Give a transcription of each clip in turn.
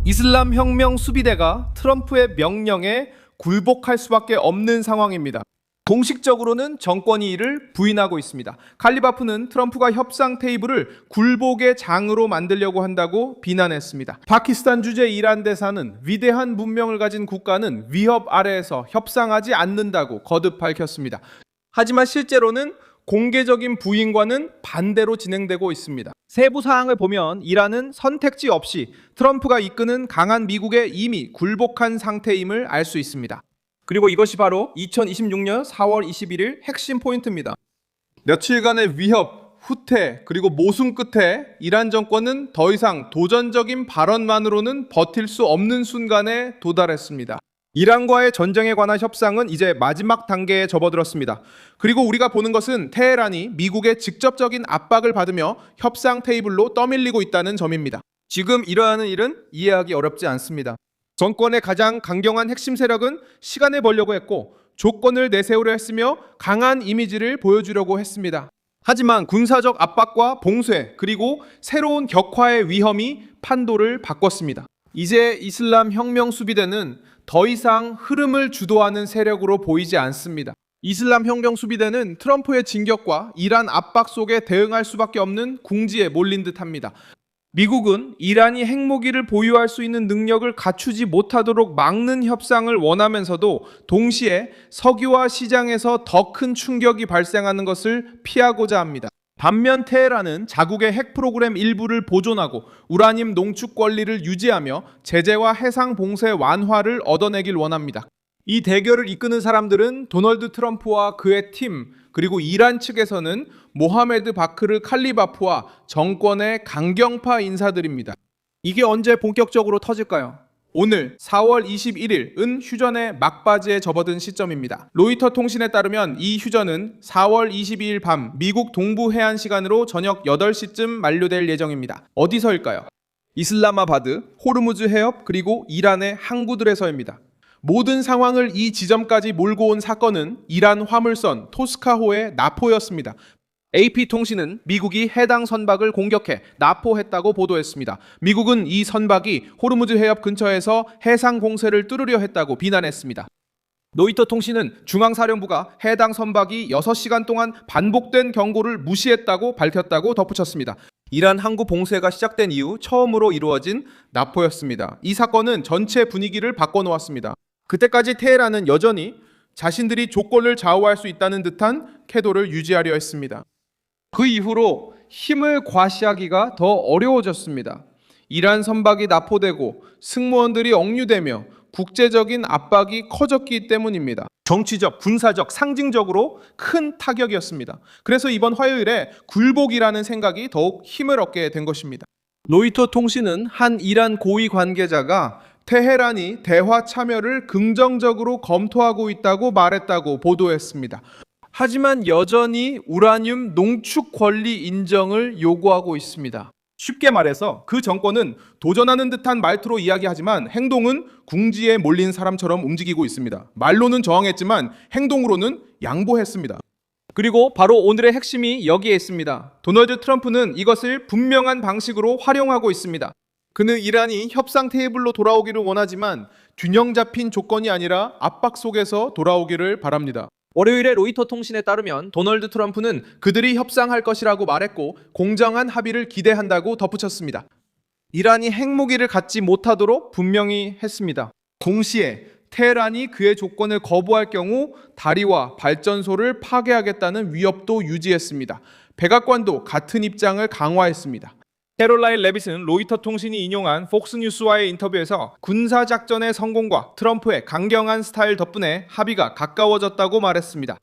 이슬람 혁명 수비대가 트럼프의 명령에 굴복할 수밖에 없는 상황입니다. 공식적으로는 정권이 이를 부인하고 있습니다. 칼리바프는 트럼프가 협상 테이블을 굴복의 장으로 만들려고 한다고 비난했습니다. 파키스탄 주재 이란 대사는 위대한 문명을 가진 국가는 위협 아래에서 협상하지 않는다고 거듭 밝혔습니다. 하지만 실제로는 공개적인 부인과는 반대로 진행되고 있습니다. 세부 사항을 보면 이란은 선택지 없이 트럼프가 이끄는 강한 미국에 이미 굴복한 상태임을 알 수 있습니다. 그리고 이것이 바로 2026년 4월 21일 핵심 포인트입니다. 며칠간의 위협, 후퇴, 그리고 모순 끝에 이란 정권은 더 이상 도전적인 발언만으로는 버틸 수 없는 순간에 도달했습니다. 이란과의 전쟁에 관한 협상은 이제 마지막 단계에 접어들었습니다. 그리고 우리가 보는 것은 테헤란이 미국의 직접적인 압박을 받으며 협상 테이블로 떠밀리고 있다는 점입니다. 지금 일어나는 일은 이해하기 어렵지 않습니다. 정권의 가장 강경한 핵심 세력은 시간을 벌려고 했고 조건을 내세우려 했으며 강한 이미지를 보여주려고 했습니다. 하지만 군사적 압박과 봉쇄 그리고 새로운 격화의 위험이 판도를 바꿨습니다. 이제 이슬람 혁명 수비대는 더 이상 흐름을 주도하는 세력으로 보이지 않습니다. 이슬람 혁명 수비대는 트럼프의 진격과 이란 압박 속에 대응할 수밖에 없는 궁지에 몰린 듯합니다. 미국은 이란이 핵무기를 보유할 수 있는 능력을 갖추지 못하도록 막는 협상을 원하면서도 동시에 석유화 시장에서 더 큰 충격이 발생하는 것을 피하고자 합니다. 반면 테헤란은 자국의 핵 프로그램 일부를 보존하고 우라늄 농축 권리를 유지하며 제재와 해상 봉쇄 완화를 얻어내길 원합니다. 이 대결을 이끄는 사람들은 도널드 트럼프와 그의 팀, 그리고 이란 측에서는 모하메드 바크르 칼리바프와 정권의 강경파 인사들입니다. 이게 언제 본격적으로 터질까요? 오늘 4월 21일은 휴전의 막바지에 접어든 시점입니다. 로이터 통신에 따르면 이 휴전은 4월 22일 밤 미국 동부 해안 시간으로 저녁 8시쯤 만료될 예정입니다. 어디서일까요? 이슬라마바드, 호르무즈 해협, 그리고 이란의 항구들에서입니다. 모든 상황을 이 지점까지 몰고 온 사건은 이란 화물선 토스카호의 납포였습니다. AP통신은 미국이 해당 선박을 공격해 납포했다고 보도했습니다. 미국은 이 선박이 호르무즈 해협 근처에서 해상 공세를 뚫으려 했다고 비난했습니다. 로이터 통신은 중앙사령부가 해당 선박이 6시간 동안 반복된 경고를 무시했다고 밝혔다고 덧붙였습니다. 이란 항구 봉쇄가 시작된 이후 처음으로 이루어진 납포였습니다. 이 사건은 전체 분위기를 바꿔놓았습니다. 그때까지 테헤란은 여전히 자신들이 조건을 좌우할 수 있다는 듯한 태도를 유지하려 했습니다. 그 이후로 힘을 과시하기가 더 어려워졌습니다. 이란 선박이 납포되고 승무원들이 억류되며 국제적인 압박이 커졌기 때문입니다. 정치적, 군사적, 상징적으로 큰 타격이었습니다. 그래서 이번 화요일에 굴복이라는 생각이 더욱 힘을 얻게 된 것입니다. 로이터 통신은 한 이란 고위 관계자가 테헤란이 대화 참여를 긍정적으로 검토하고 있다고 말했다고 보도했습니다. 하지만 여전히 우라늄 농축 권리 인정을 요구하고 있습니다. 쉽게 말해서 그 정권은 도전하는 듯한 말투로 이야기하지만 행동은 궁지에 몰린 사람처럼 움직이고 있습니다. 말로는 저항했지만 행동으로는 양보했습니다. 그리고 바로 오늘의 핵심이 여기에 있습니다. 도널드 트럼프는 이것을 분명한 방식으로 활용하고 있습니다. 그는 이란이 협상 테이블로 돌아오기를 원하지만 균형 잡힌 조건이 아니라 압박 속에서 돌아오기를 바랍니다. 월요일에 로이터 통신에 따르면 도널드 트럼프는 그들이 협상할 것이라고 말했고 공정한 합의를 기대한다고 덧붙였습니다. 이란이 핵무기를 갖지 못하도록 분명히 했습니다. 동시에 테헤란이 그의 조건을 거부할 경우 다리와 발전소를 파괴하겠다는 위협도 유지했습니다. 백악관도 같은 입장을 강화했습니다. 캐롤라인 레빗은 로이터 통신이 인용한 폭스뉴스와의 인터뷰에서 군사작전의 성공과 트럼프의 강경한 스타일 덕분에 합의가 가까워졌다고 말했습니다.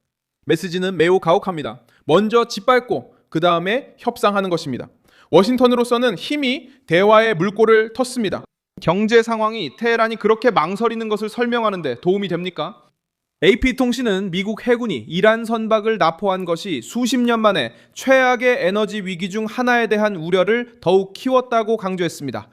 메시지는 매우 가혹합니다. 먼저 짓밟고 그 다음에 협상하는 것입니다. 워싱턴으로서는 힘이 대화의 물꼬를 텄습니다. 경제 상황이 테헤란이 그렇게 망설이는 것을 설명하는데 도움이 됩니까? AP통신은 미국 해군이 이란 선박을 납포한 것이 수십 년 만에 최악의 에너지 위기 중 하나에 대한 우려를 더욱 키웠다고 강조했습니다.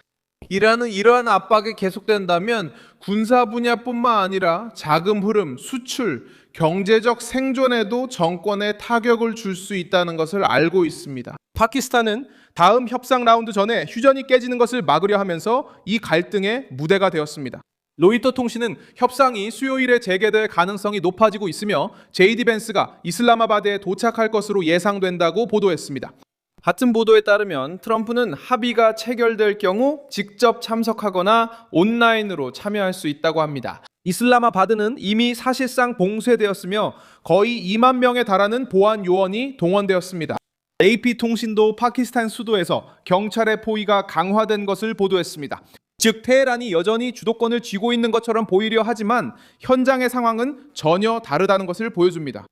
이란은 이러한 압박이 계속된다면 군사 분야뿐만 아니라 자금 흐름, 수출, 경제적 생존에도 정권에 타격을 줄 수 있다는 것을 알고 있습니다. 파키스탄은 다음 협상 라운드 전에 휴전이 깨지는 것을 막으려 하면서 이 갈등의 무대가 되었습니다. 로이터 통신은 협상이 수요일에 재개될 가능성이 높아지고 있으며 JD 벤스가 이슬라마바드에 도착할 것으로 예상된다고 보도했습니다. 같은 보도에 따르면 트럼프는 합의가 체결될 경우 직접 참석하거나 온라인으로 참여할 수 있다고 합니다. 이슬라마바드는 이미 사실상 봉쇄되었으며 거의 2만 명에 달하는 보안 요원이 동원되었습니다. AP 통신도 파키스탄 수도에서 경찰의 포위가 강화된 것을 보도했습니다. 즉 테헤란이 여전히 주도권을 쥐고 있는 것처럼 보이려 하지만 현장의 상황은 전혀 다르다는 것을 보여줍니다.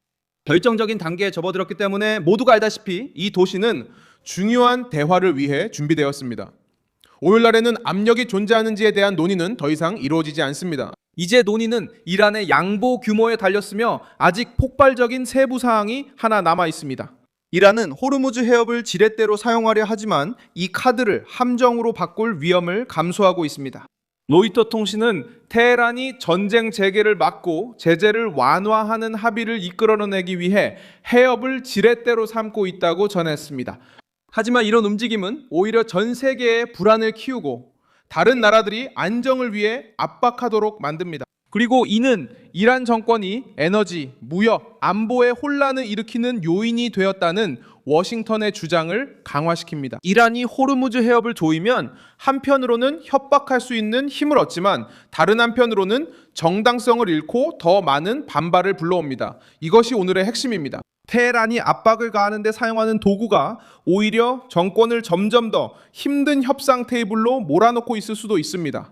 결정적인 단계에 접어들었기 때문에 모두가 알다시피 이 도시는 중요한 대화를 위해 준비되었습니다. 오늘날에는 압력이 존재하는지에 대한 논의는 더 이상 이루어지지 않습니다. 이제 논의는 이란의 양보 규모에 달렸으며 아직 폭발적인 세부 사항이 하나 남아 있습니다. 이란은 호르무즈 해협을 지렛대로 사용하려 하지만 이 카드를 함정으로 바꿀 위험을 감수하고 있습니다. 로이터 통신은 테헤란이 전쟁 재개를 막고 제재를 완화하는 합의를 이끌어내기 위해 해협을 지렛대로 삼고 있다고 전했습니다. 하지만 이런 움직임은 오히려 전 세계에 불안을 키우고 다른 나라들이 안정을 위해 압박하도록 만듭니다. 그리고 이는 이란 정권이 에너지, 무역, 안보에 혼란을 일으키는 요인이 되었다는 워싱턴의 주장을 강화시킵니다. 이란이 호르무즈 해협을 조이면 한편으로는 협박할 수 있는 힘을 얻지만 다른 한편으로는 정당성을 잃고 더 많은 반발을 불러옵니다. 이것이 오늘의 핵심입니다. 테헤란이 압박을 가하는 데 사용하는 도구가 오히려 정권을 점점 더 힘든 협상 테이블로 몰아넣고 있을 수도 있습니다.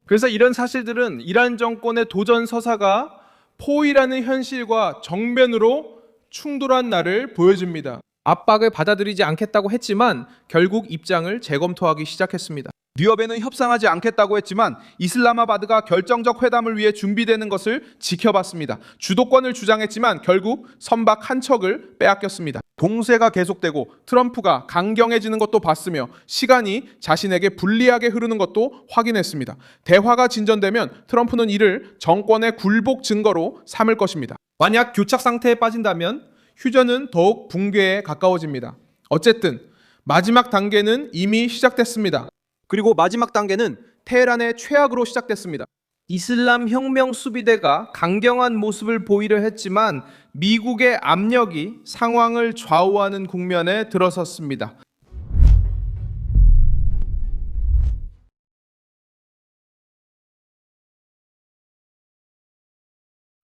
그래서 이런 사실들은 이란 정권의 도전 서사가 포위라는 현실과 정면으로 충돌한 날을 보여줍니다. 압박을 받아들이지 않겠다고 했지만 결국 입장을 재검토하기 시작했습니다. 뉴욕에는 협상하지 않겠다고 했지만 이슬라마바드가 결정적 회담을 위해 준비되는 것을 지켜봤습니다. 주도권을 주장했지만 결국 선박 한 척을 빼앗겼습니다. 동세가 계속되고 트럼프가 강경해지는 것도 봤으며 시간이 자신에게 불리하게 흐르는 것도 확인했습니다. 대화가 진전되면 트럼프는 이를 정권의 굴복 증거로 삼을 것입니다. 만약 교착 상태에 빠진다면 휴전은 더욱 붕괴에 가까워집니다. 어쨌든 마지막 단계는 이미 시작됐습니다. 그리고 마지막 단계는 테헤란의 최악으로 시작됐습니다. 이슬람 혁명 수비대가 강경한 모습을 보이려 했지만 미국의 압력이 상황을 좌우하는 국면에 들어섰습니다.